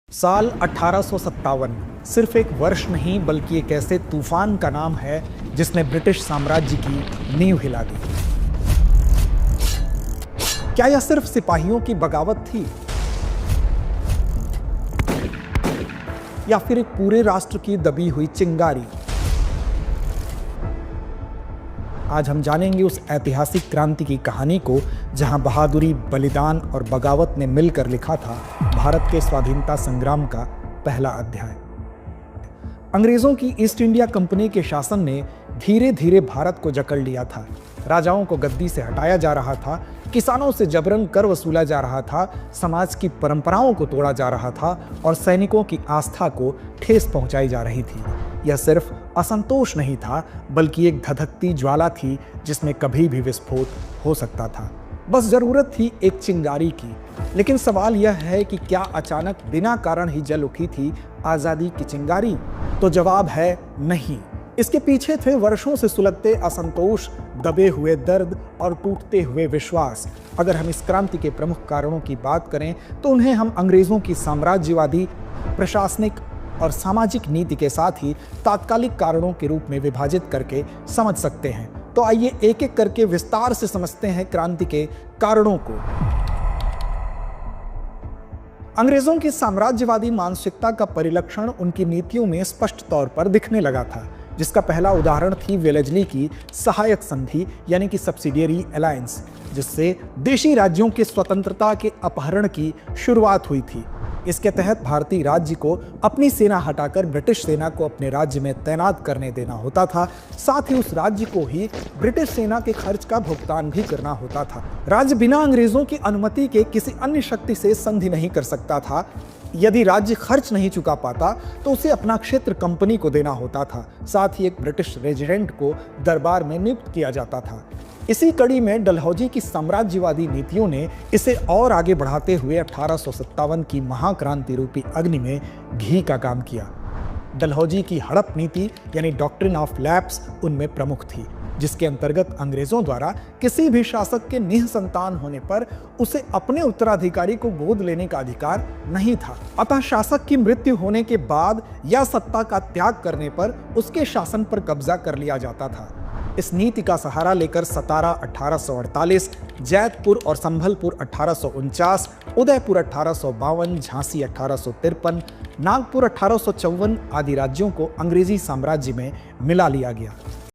साल 1857 सिर्फ एक वर्ष नहीं बल्कि एक ऐसे तूफान का नाम है जिसने ब्रिटिश साम्राज्य की नींव हिला दी। क्या यह सिर्फ सिपाहियों की बगावत थी या फिर एक पूरे राष्ट्र की दबी हुई चिंगारी? आज हम जानेंगे उस ऐतिहासिक क्रांति की कहानी को जहां बहादुरी, बलिदान और बगावत ने मिलकर लिखा था भारत के स्वाधीनता संग्राम का पहला अध्याय। अंग्रेजों की ईस्ट इंडिया कंपनी के शासन ने धीरे धीरे भारत को जकड़ लिया था। राजाओं को गद्दी से हटाया जा रहा था, किसानों से जबरन कर वसूला जा रहा था, समाज की परंपराओं को तोड़ा जा रहा था और सैनिकों की आस्था को ठेस पहुंचाई जा रही थी। यह सिर्फ असंतोष नहीं था बल्कि एक धधकती ज्वाला थी जिसमें कभी भी विस्फोट हो सकता था। बस जरूरत थी एक चिंगारी की। लेकिन सवाल यह है कि क्या अचानक बिना कारण ही जल उठी थी आजादी की चिंगारी? तो जवाब है नहीं। इसके पीछे थे वर्षों से सुलगते असंतोष, दबे हुए दर्द और टूटते हुए विश्वास। अगर हम इस क्रांति के प्रमुख कारणों की बात करें तो उन्हें हम अंग्रेजों की साम्राज्यवादी, प्रशासनिक और सामाजिक नीति के साथ ही तात्कालिक कारणों के रूप में विभाजित करके समझ सकते हैं। तो आइए एक एक करके विस्तार से समझते हैं क्रांति के कारणों को। अंग्रेजों की साम्राज्यवादी मानसिकता का परिलक्षण उनकी नीतियों में स्पष्ट तौर पर दिखने लगा था, जिसका पहला उदाहरण थी वेलेस्ली की सहायक संधि यानी कि सब्सिडियरी अलायंस, जिससे देशी राज्यों के स्वतंत्रता के अपहरण की शुरुआत हुई थी। इसके तहत भारतीय राज्य को अपनी सेना हटाकर ब्रिटिश सेना को अपने राज्य में तैनात करने देना होता था। साथ ही उस राज्य को ही ब्रिटिश सेना के खर्च का भुगतान भी करना होता था। राज्य बिना अंग्रेजों की अनुमति के किसी अन्य शक्ति से संधि नहीं कर सकता था। यदि राज्य खर्च नहीं चुका पाता तो उसे अपना क्षेत्र कंपनी को देना होता था। साथ ही एक ब्रिटिश रेजिडेंट को दरबार में नियुक्त किया जाता था। इसी कड़ी में डलहौजी की साम्राज्यवादी नीतियों ने इसे और आगे बढ़ाते हुए 1857 की महाक्रांति रूपी अग्नि में घी का काम किया। डलहौजी की हड़प नीति यानी डॉक्ट्रिन ऑफ लैप्स उनमें प्रमुख थी, जिसके अंतर्गत अंग्रेजों द्वारा किसी भी शासक के निःसंतान होने पर उसे अपने उत्तराधिकारी को गोद लेने का अधिकार नहीं था। अतः शासक की मृत्यु होने के बाद या सत्ता का त्याग करने पर उसके शासन पर कब्जा कर लिया जाता था। इस नीति का सहारा लेकर सतारा 1848, जैतपुर और संभलपुर 1849, उदयपुर 1852, झांसी 1853, नागपुर 1854 आदि राज्यों को अंग्रेजी साम्राज्य में मिला लिया गया।